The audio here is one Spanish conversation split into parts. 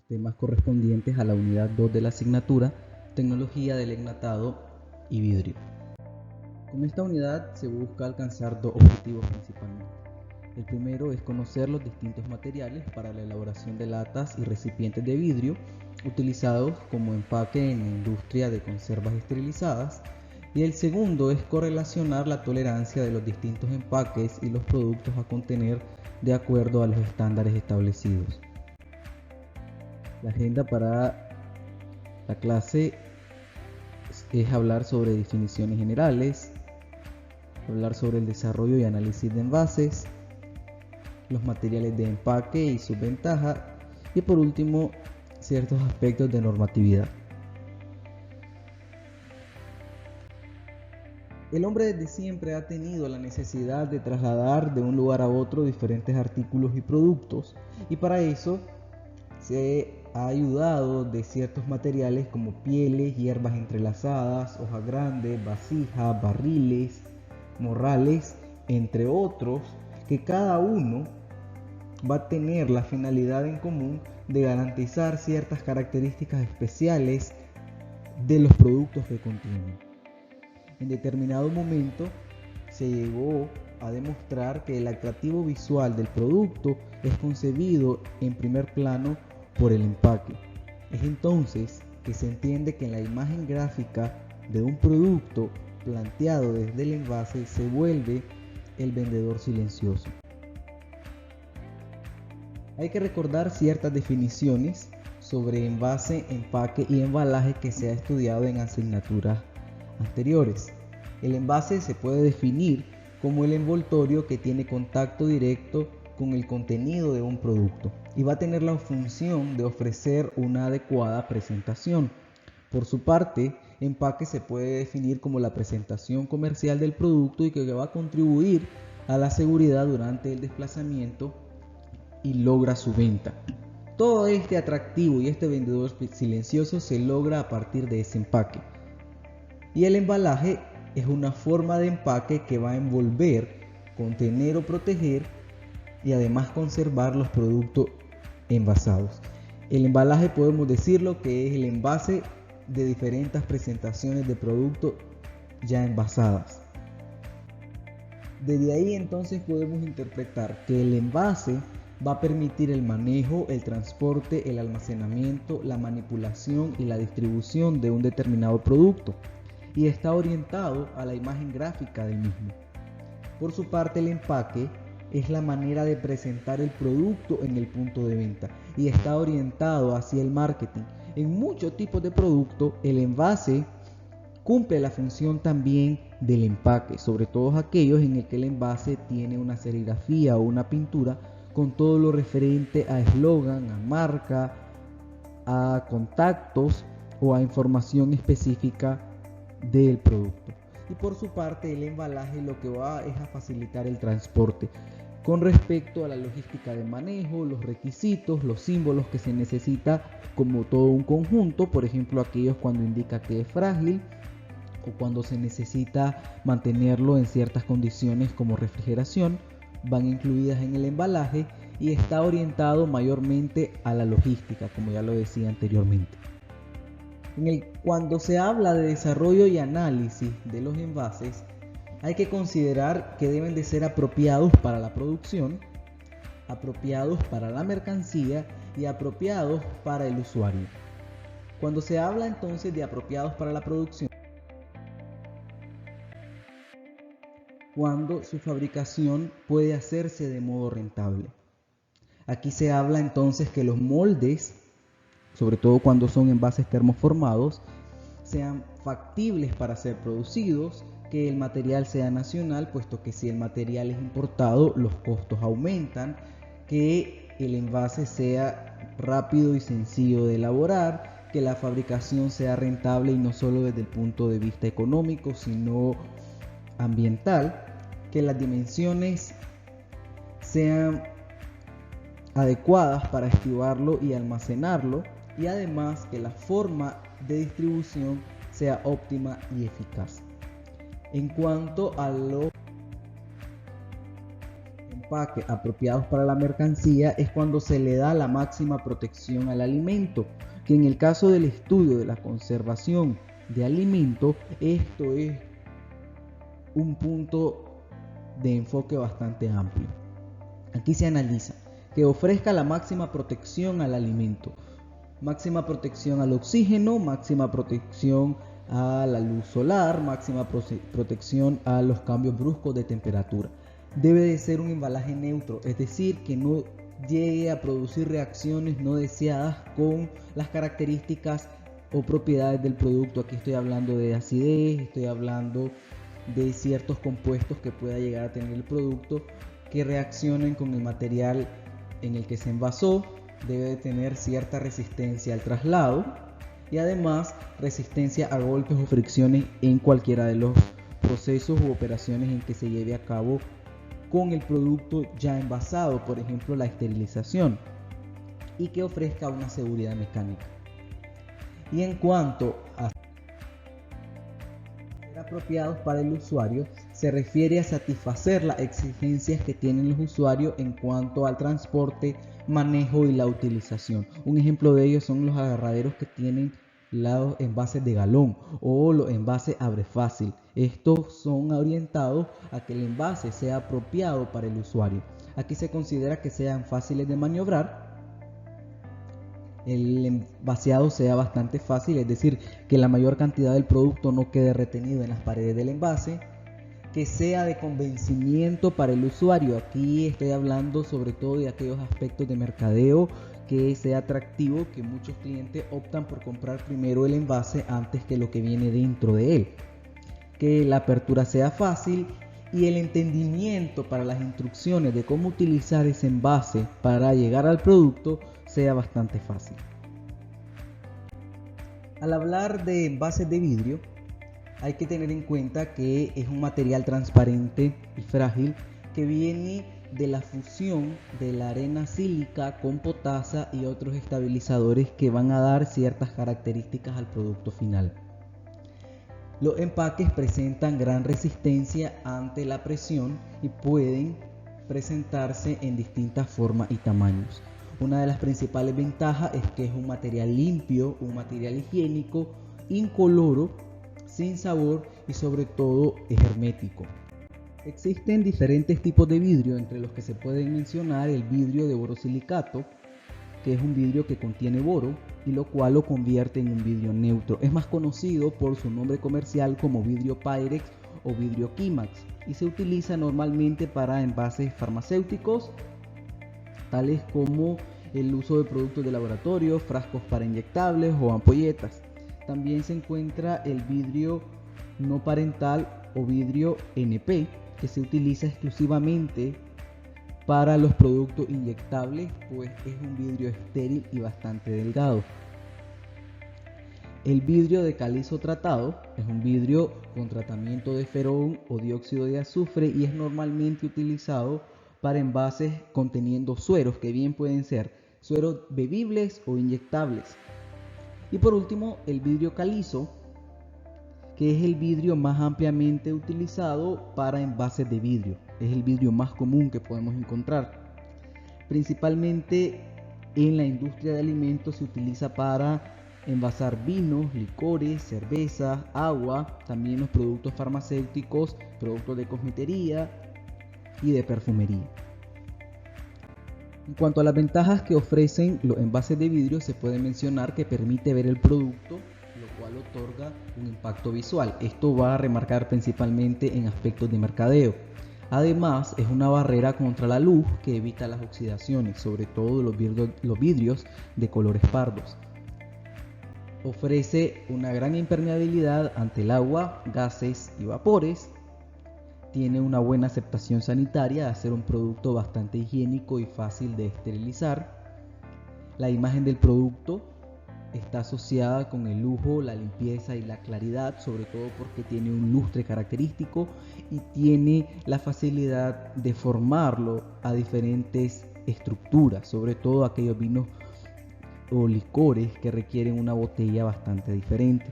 temas correspondientes a la unidad 2 de la asignatura Tecnología del Enlatado y Vidrio. Con esta unidad se busca alcanzar dos objetivos principalmente. El primero es conocer los distintos materiales para la elaboración de latas y recipientes de vidrio utilizados como empaque en la industria de conservas esterilizadas, y el segundo es correlacionar la tolerancia de los distintos empaques y los productos a contener de acuerdo a los estándares establecidos. La agenda para la clase es hablar sobre definiciones generales, hablar sobre el desarrollo y análisis de envases, los materiales de empaque y sus ventajas, y por último ciertos aspectos de normatividad. El hombre desde siempre ha tenido la necesidad de trasladar de un lugar a otro diferentes artículos y productos, y para eso se ha ayudado de ciertos materiales como pieles, hierbas entrelazadas, hojas grandes, vasijas, barriles, morrales, entre otros, que cada uno va a tener la finalidad en común de garantizar ciertas características especiales de los productos que contienen. En determinado momento se llegó a demostrar que el atractivo visual del producto es concebido en primer plano por el empaque. Es entonces que se entiende que en la imagen gráfica de un producto planteado desde el envase se vuelve el vendedor silencioso. Hay que recordar ciertas definiciones sobre envase, empaque y embalaje que se ha estudiado en asignaturas anteriores. El envase se puede definir como el envoltorio que tiene contacto directo con el contenido de un producto y va a tener la función de ofrecer una adecuada presentación. Por su parte, empaque se puede definir como la presentación comercial del producto y que va a contribuir a la seguridad durante el desplazamiento y logra su venta. Todo este atractivo y este vendedor silencioso se logra a partir de ese empaque. Y el embalaje es una forma de empaque que va a envolver, contener o proteger y además conservar los productos envasados. El embalaje podemos decirlo que es el envase de diferentes presentaciones de productos ya envasadas. Desde ahí entonces podemos interpretar que el envase va a permitir el manejo, el transporte, el almacenamiento, la manipulación y la distribución de un determinado producto, y está orientado a la imagen gráfica del mismo. Por su parte, el empaque es la manera de presentar el producto en el punto de venta y está orientado hacia el marketing. En muchos tipos de productos, el envase cumple la función también del empaque, sobre todo aquellos en el que el envase tiene una serigrafía o una pintura con todo lo referente a eslogan, a marca, a contactos o a información específica del producto. Y por su parte, el embalaje lo que va es a facilitar el transporte con respecto a la logística de manejo, los requisitos, los símbolos que se necesita como todo un conjunto, por ejemplo aquellos cuando indica que es frágil o cuando se necesita mantenerlo en ciertas condiciones como refrigeración, van incluidas en el embalaje y está orientado mayormente a la logística, como ya lo decía anteriormente. Cuando se habla de desarrollo y análisis de los envases, hay que considerar que deben de ser apropiados para la producción, apropiados para la mercancía y apropiados para el usuario. Cuando se habla entonces de apropiados para la producción, cuando su fabricación puede hacerse de modo rentable. Aquí se habla entonces que los moldes, sobre todo cuando son envases termoformados, sean factibles para ser producidos, que el material sea nacional, puesto que si el material es importado, los costos aumentan, que el envase sea rápido y sencillo de elaborar, que la fabricación sea rentable y no solo desde el punto de vista económico, sino ambiental, que las dimensiones sean adecuadas para archivarlo y almacenarlo, y además que la forma de distribución sea óptima y eficaz. En cuanto a los empaques apropiados para la mercancía es cuando se le da la máxima protección al alimento, que en el caso del estudio de la conservación de alimento, esto es un punto de enfoque bastante amplio. Aquí se analiza que ofrezca la máxima protección al alimento, máxima protección al oxígeno, máxima protección a la luz solar, máxima protección a los cambios bruscos de temperatura. Debe de ser un embalaje neutro, es decir, que no llegue a producir reacciones no deseadas con las características o propiedades del producto. Aquí estoy hablando de acidez, estoy hablando de ciertos compuestos que pueda llegar a tener el producto que reaccionen con el material en el que se envasó. Debe de tener cierta resistencia al traslado y además resistencia a golpes o fricciones en cualquiera de los procesos u operaciones en que se lleve a cabo con el producto ya envasado, por ejemplo la esterilización, y que ofrezca una seguridad mecánica. Y en cuanto a ser apropiados para el usuario, se refiere a satisfacer las exigencias que tienen los usuarios en cuanto al transporte, manejo y la utilización. Un ejemplo de ello son los agarraderos que tienen los envases de galón o los envases abre fácil. Estos son orientados a que el envase sea apropiado para el usuario. Aquí se considera que sean fáciles de maniobrar, el envaseado sea bastante fácil, es decir, que la mayor cantidad del producto no quede retenido en las paredes del envase, que sea de convencimiento para el usuario. Aquí estoy hablando sobre todo de aquellos aspectos de mercadeo, que sea atractivo, que muchos clientes optan por comprar primero el envase antes que lo que viene dentro de él. Que la apertura sea fácil y el entendimiento para las instrucciones de cómo utilizar ese envase para llegar al producto sea bastante fácil. Al hablar de envases de vidrio, hay que tener en cuenta que es un material transparente y frágil que viene de la fusión de la arena sílica con potasa y otros estabilizadores que van a dar ciertas características al producto final. Los empaques presentan gran resistencia ante la presión y pueden presentarse en distintas formas y tamaños. Una de las principales ventajas es que es un material limpio, un material higiénico, incoloro, sin sabor y sobre todo es hermético. Existen diferentes tipos de vidrio, entre los que se pueden mencionar el vidrio de borosilicato, que es un vidrio que contiene boro y lo cual lo convierte en un vidrio neutro. Es más conocido por su nombre comercial como vidrio Pyrex o vidrio Kimax y se utiliza normalmente para envases farmacéuticos, tales como el uso de productos de laboratorio, frascos para inyectables o ampolletas. También se encuentra el vidrio no parental o vidrio NP, que se utiliza exclusivamente para los productos inyectables, pues es un vidrio estéril y bastante delgado. El vidrio de calizo tratado es un vidrio con tratamiento de ferrón o dióxido de azufre y es normalmente utilizado para envases conteniendo sueros, que bien pueden ser sueros bebibles o inyectables. Y por último, el vidrio calizo, que es el vidrio más ampliamente utilizado para envases de vidrio. Es el vidrio más común que podemos encontrar. Principalmente en la industria de alimentos se utiliza para envasar vinos, licores, cervezas, agua, también los productos farmacéuticos, productos de cosmetería y de perfumería. En cuanto a las ventajas que ofrecen los envases de vidrio, se puede mencionar que permite ver el producto, lo cual otorga un impacto visual. Esto va a remarcar principalmente en aspectos de mercadeo. Además, es una barrera contra la luz que evita las oxidaciones, sobre todo los vidrios de colores pardos. Ofrece una gran impermeabilidad ante el agua, gases y vapores. Tiene una buena aceptación sanitaria, al ser un producto bastante higiénico y fácil de esterilizar. La imagen del producto está asociada con el lujo, la limpieza y la claridad, sobre todo porque tiene un lustre característico y tiene la facilidad de formarlo a diferentes estructuras, sobre todo aquellos vinos o licores que requieren una botella bastante diferente.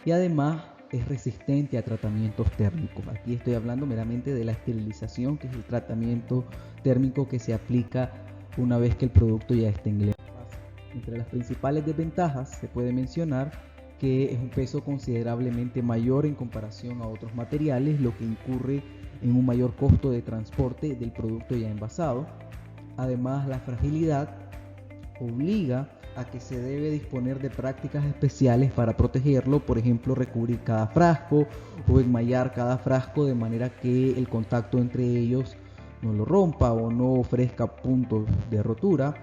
Y además es resistente a tratamientos térmicos. Aquí estoy hablando meramente de la esterilización, que es el tratamiento térmico que se aplica una vez que el producto ya está en el envase. Entre las principales desventajas se puede mencionar que es un peso considerablemente mayor en comparación a otros materiales, lo que incurre en un mayor costo de transporte del producto ya envasado. Además, la fragilidad obliga a que se debe disponer de prácticas especiales para protegerlo, por ejemplo, recubrir cada frasco o enmallar cada frasco de manera que el contacto entre ellos no lo rompa o no ofrezca puntos de rotura.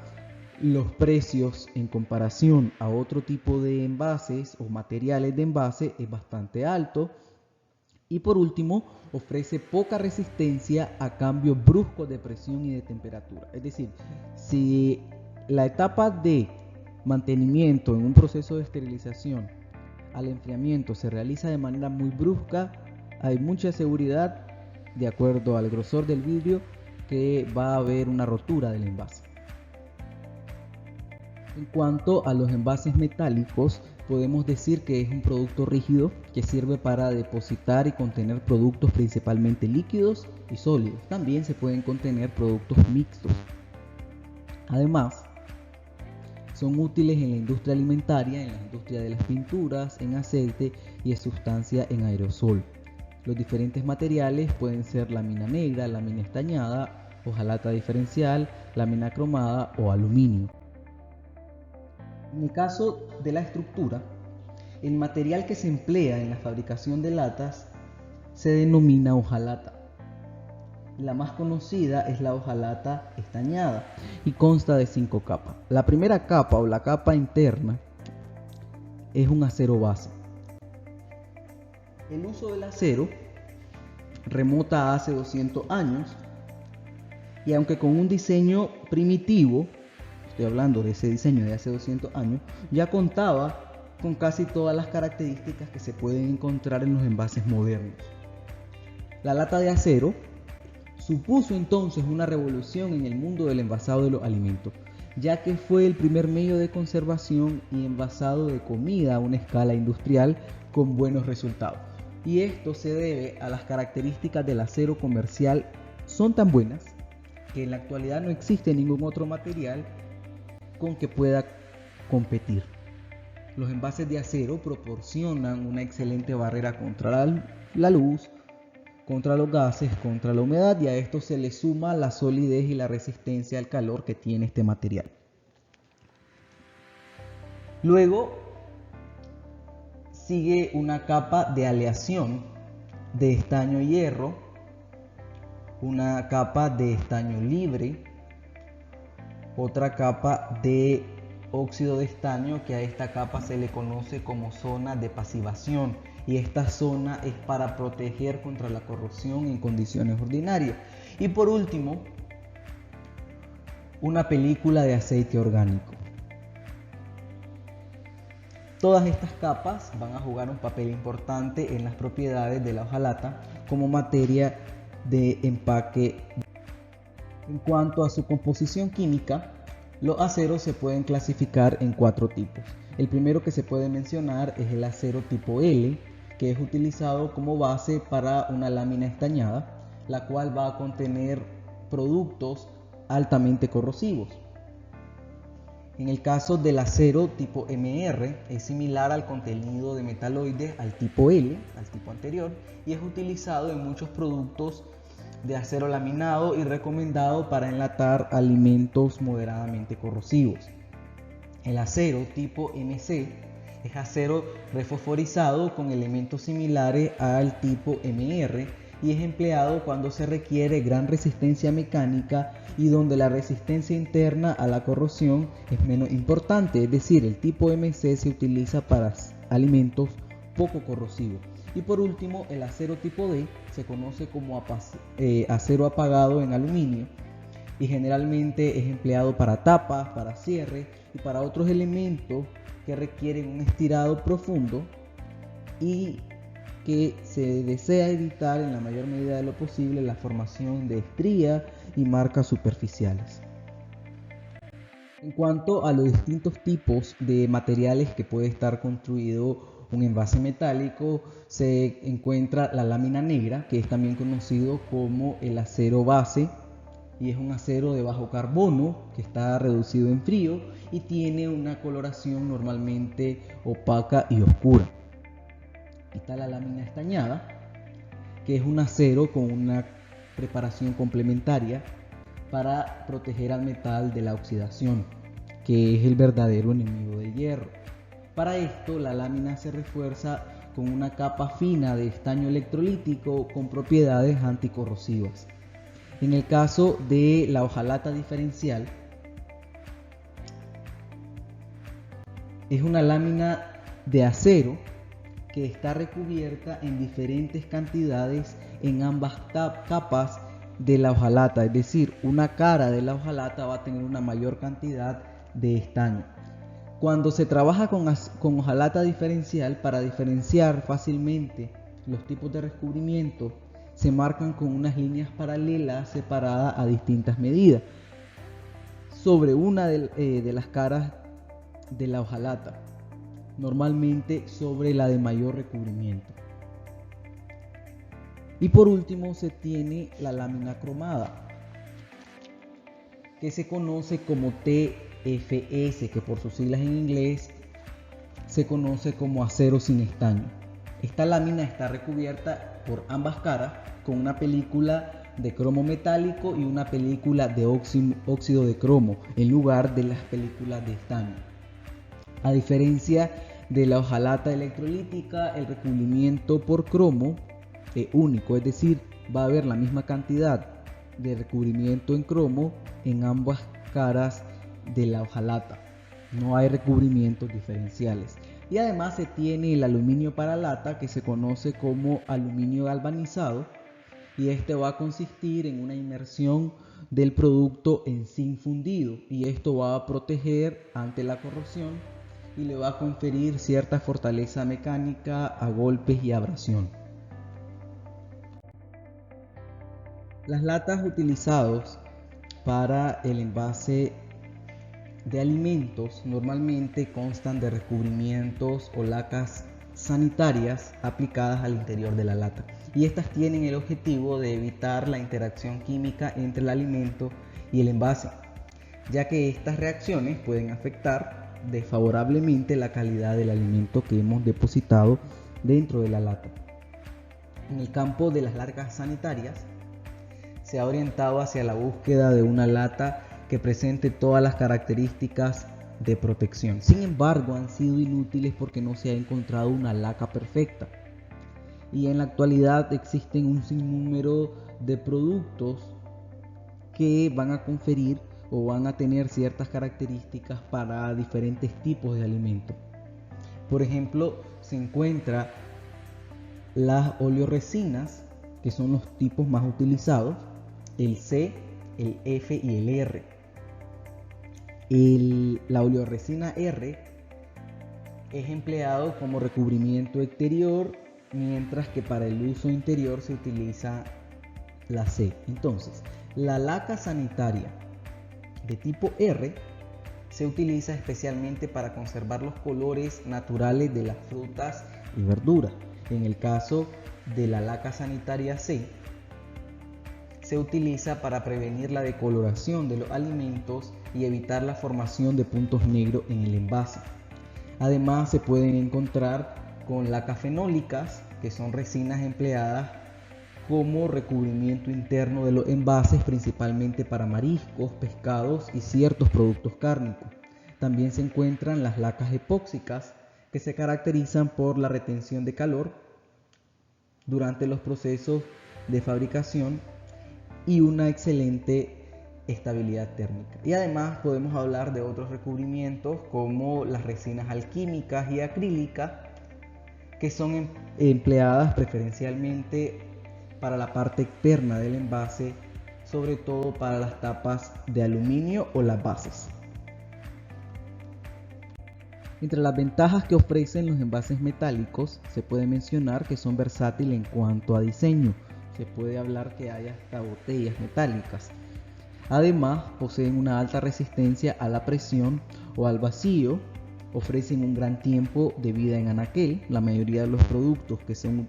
Los precios en comparación a otro tipo de envases o materiales de envase es bastante alto. Y por último, ofrece poca resistencia a cambios bruscos de presión y de temperatura. Es decir, si la etapa de mantenimiento en un proceso de esterilización al enfriamiento se realiza de manera muy brusca, hay mucha seguridad, de acuerdo al grosor del vidrio, que va a haber una rotura del envase. En cuanto a los envases metálicos, podemos decir que es un producto rígido que sirve para depositar y contener productos principalmente líquidos y sólidos. También se pueden contener productos mixtos. Además, son útiles en la industria alimentaria, en la industria de las pinturas, en aceite y en sustancia en aerosol. Los diferentes materiales pueden ser lámina negra, lámina estañada, hojalata diferencial, lámina cromada o aluminio. En el caso de la estructura, el material que se emplea en la fabricación de latas se denomina hojalata. La más conocida es la hojalata estañada y consta de 5 capas. La primera capa o la capa interna es un acero base. El uso del acero remonta a hace 200 años y aunque con un diseño primitivo, estoy hablando de ese diseño de hace 200 años, ya contaba con casi todas las características que se pueden encontrar en los envases modernos. La lata de acero supuso entonces una revolución en el mundo del envasado de los alimentos, ya que fue el primer medio de conservación y envasado de comida a una escala industrial con buenos resultados. Y esto se debe a las características del acero comercial, son tan buenas que en la actualidad no existe ningún otro material con que pueda competir. Los envases de acero proporcionan una excelente barrera contra la luz, contra los gases, contra la humedad, y a esto se le suma la solidez y la resistencia al calor que tiene este material. Luego sigue una capa de aleación de estaño hierro, una capa de estaño libre, otra capa de óxido de estaño, que a esta capa se le conoce como zona de pasivación, y esta zona es para proteger contra la corrosión en condiciones ordinarias. Y por último, una película de aceite orgánico. Todas estas capas van a jugar un papel importante en las propiedades de la hojalata como materia de empaque. En cuanto a su composición química, los aceros se pueden clasificar en 4 tipos. El primero que se puede mencionar es el acero tipo L, que es utilizado como base para una lámina estañada, la cual va a contener productos altamente corrosivos. En el caso del acero tipo MR, es similar al contenido de metaloides al tipo L, al tipo anterior, y es utilizado en muchos productos de acero laminado y recomendado para enlatar alimentos moderadamente corrosivos. El acero tipo MC es acero refosforizado con elementos similares al tipo MR y es empleado cuando se requiere gran resistencia mecánica y donde la resistencia interna a la corrosión es menos importante, es decir, el tipo MC se utiliza para alimentos poco corrosivos. Y por último, el acero tipo D se conoce como acero apagado en aluminio y generalmente es empleado para tapas, para cierre y para otros elementos que requieren un estirado profundo y que se desea evitar en la mayor medida de lo posible la formación de estrías y marcas superficiales. En cuanto a los distintos tipos de materiales que puede estar construido un envase metálico se encuentra la lámina negra, que es también conocido como el acero base, y es un acero de bajo carbono que está reducido en frío y tiene una coloración normalmente opaca y oscura. Está la lámina estañada, que es un acero con una preparación complementaria para proteger al metal de la oxidación, que es el verdadero enemigo del hierro. Para esto, la lámina se refuerza con una capa fina de estaño electrolítico con propiedades anticorrosivas. En el caso de la hojalata diferencial, es una lámina de acero que está recubierta en diferentes cantidades en ambas capas de la hojalata, es decir, una cara de la hojalata va a tener una mayor cantidad de estaño. Cuando se trabaja con hojalata diferencial, para diferenciar fácilmente los tipos de recubrimiento, se marcan con unas líneas paralelas separadas a distintas medidas sobre una de las caras de la hojalata, normalmente sobre la de mayor recubrimiento. Y por último se tiene la lámina cromada, que se conoce como TFS, que por sus siglas en inglés se conoce como acero sin estaño. Esta lámina está recubierta por ambas caras con una película de cromo metálico y una película de óxido de cromo en lugar de las películas de estaño. A diferencia de la hojalata electrolítica, el recubrimiento por cromo es único, es decir, va a haber la misma cantidad de recubrimiento en cromo en ambas caras de la hojalata. No hay recubrimientos diferenciales. Y además se tiene el aluminio para lata, que se conoce como aluminio galvanizado, y este va a consistir en una inmersión del producto en zinc fundido, y esto va a proteger ante la corrosión y le va a conferir cierta fortaleza mecánica a golpes y abrasión. Las latas utilizadas para el envase de alimentos normalmente constan de recubrimientos o lacas sanitarias aplicadas al interior de la lata, y estas tienen el objetivo de evitar la interacción química entre el alimento y el envase, ya que estas reacciones pueden afectar desfavorablemente la calidad del alimento que hemos depositado dentro de la lata. En el campo de las lacas sanitarias se ha orientado hacia la búsqueda de una lata que presente todas las características de protección. Sin embargo, han sido inútiles porque no se ha encontrado una laca perfecta. Y en la actualidad existen un sinnúmero de productos que van a conferir o van a tener ciertas características para diferentes tipos de alimentos. Por ejemplo, se encuentra las oleoresinas, que son los tipos más utilizados, el C, el F y el R. La oleoresina R es empleado como recubrimiento exterior, mientras que para el uso interior se utiliza la C. Entonces, la laca sanitaria de tipo R se utiliza especialmente para conservar los colores naturales de las frutas y verduras. En el caso de la laca sanitaria C, se utiliza para prevenir la decoloración de los alimentos y evitar la formación de puntos negros en el envase. Además, se pueden encontrar con lacas fenólicas, que son resinas empleadas como recubrimiento interno de los envases, principalmente para mariscos, pescados y ciertos productos cárnicos. También se encuentran las lacas epóxicas, que se caracterizan por la retención de calor durante los procesos de fabricación y una excelente estabilidad térmica. Y además podemos hablar de otros recubrimientos como las resinas alquímicas y acrílicas, que son empleadas preferencialmente para la parte externa del envase, sobre todo para las tapas de aluminio o las bases. Entre las ventajas que ofrecen los envases metálicos se puede mencionar que son versátiles en cuanto a diseño. Se puede hablar que hay hasta botellas metálicas. Además, poseen una alta resistencia a la presión o al vacío, ofrecen un gran tiempo de vida en anaquel. La mayoría de los productos que son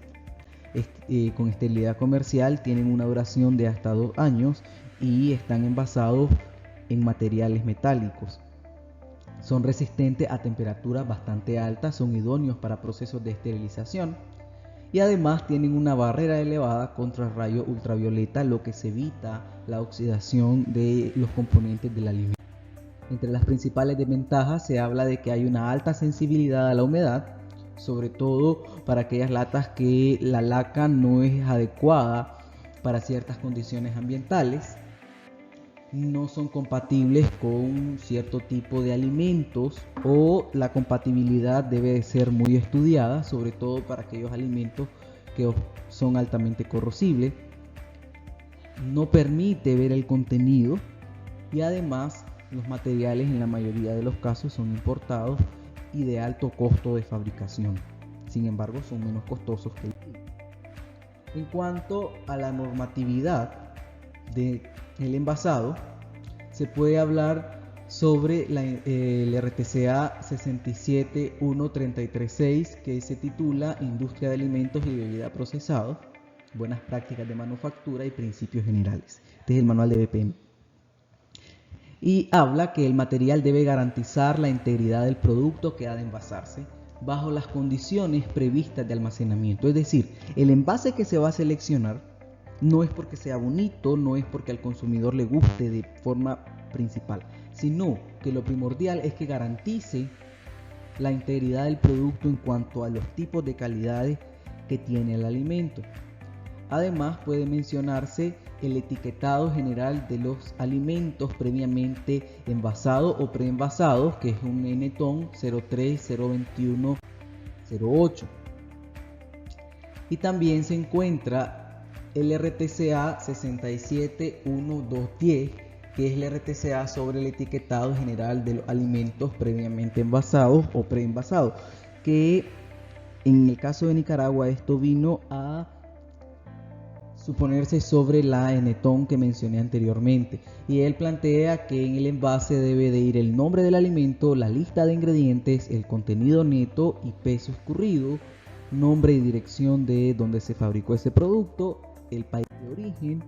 con esterilidad comercial tienen una duración de hasta 2 años y están envasados en materiales metálicos. Son resistentes a temperaturas bastante altas, son idóneos para procesos de esterilización y además tienen una barrera elevada contra el rayo ultravioleta, lo que se evita la oxidación de los componentes del alimento. Entre las principales desventajas se habla de que hay una alta sensibilidad a la humedad, sobre todo para aquellas latas que la laca no es adecuada para ciertas condiciones ambientales. No son compatibles con cierto tipo de alimentos o la compatibilidad debe de ser muy estudiada, sobre todo para aquellos alimentos que son altamente corrosibles. No permite ver el contenido y además los materiales en la mayoría de los casos son importados y de alto costo de fabricación. Sin embargo, son menos costosos que el kilo. En cuanto a la normatividad del envasado, se puede hablar sobre el RTCA 67133.6, que se titula Industria de Alimentos y Bebidas Procesados, Buenas Prácticas de Manufactura y Principios Generales. Este es el manual de BPM. Y habla que el material debe garantizar la integridad del producto que ha de envasarse bajo las condiciones previstas de almacenamiento. Es decir, el envase que se va a seleccionar no es porque sea bonito, no es porque al consumidor le guste de forma principal, sino que lo primordial es que garantice la integridad del producto en cuanto a los tipos de calidades que tiene el alimento. Además, puede mencionarse el etiquetado general de los alimentos previamente envasados o preenvasados, que es un NTON 0302108. Y también se encuentra el RTCA 6712210, que es el RTCA sobre el etiquetado general de los alimentos previamente envasados o preenvasados, que en el caso de Nicaragua esto vino a suponerse sobre la NTON que mencioné anteriormente, y él plantea que en el envase debe de ir el nombre del alimento, la lista de ingredientes, el contenido neto y peso escurrido, nombre y dirección de donde se fabricó ese producto, el país de origen,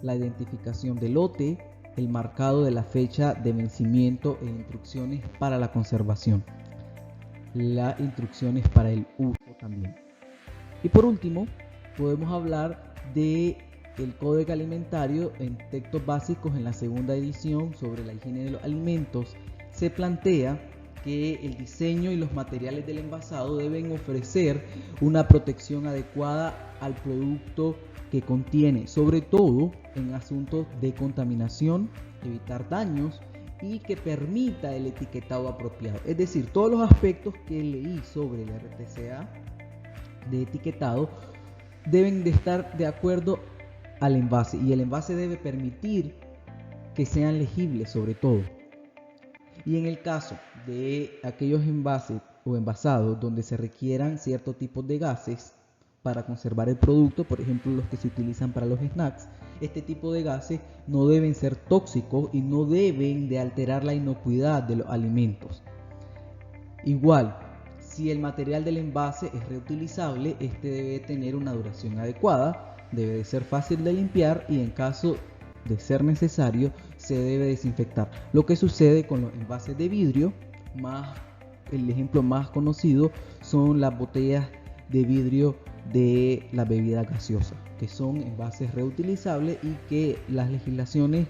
la identificación del lote, el marcado de la fecha de vencimiento e instrucciones para la conservación, las instrucciones para el uso también. Y por último, podemos hablar de el Código Alimentario en textos básicos. En la segunda edición sobre la higiene de los alimentos se plantea que el diseño y los materiales del envasado deben ofrecer una protección adecuada al producto que contiene, sobre todo en asuntos de contaminación, evitar daños y que permita el etiquetado apropiado. Es decir, todos los aspectos que leí sobre el RTCA de etiquetado deben de estar de acuerdo al envase, y el envase debe permitir que sean legibles sobre todo. Y en el caso de aquellos envases o envasados donde se requieran ciertos tipos de gases para conservar el producto, por ejemplo los que se utilizan para los snacks, este tipo de gases no deben ser tóxicos y no deben de alterar la inocuidad de los alimentos. Igual, si el material del envase es reutilizable, este debe tener una duración adecuada, debe de ser fácil de limpiar y en caso de ser necesario se debe desinfectar. Lo que sucede con los envases de vidrio, el ejemplo más conocido son las botellas de vidrio de la bebida gaseosa, que son envases reutilizables y que las legislaciones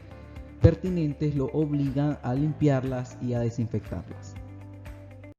pertinentes lo obligan a limpiarlas y a desinfectarlas.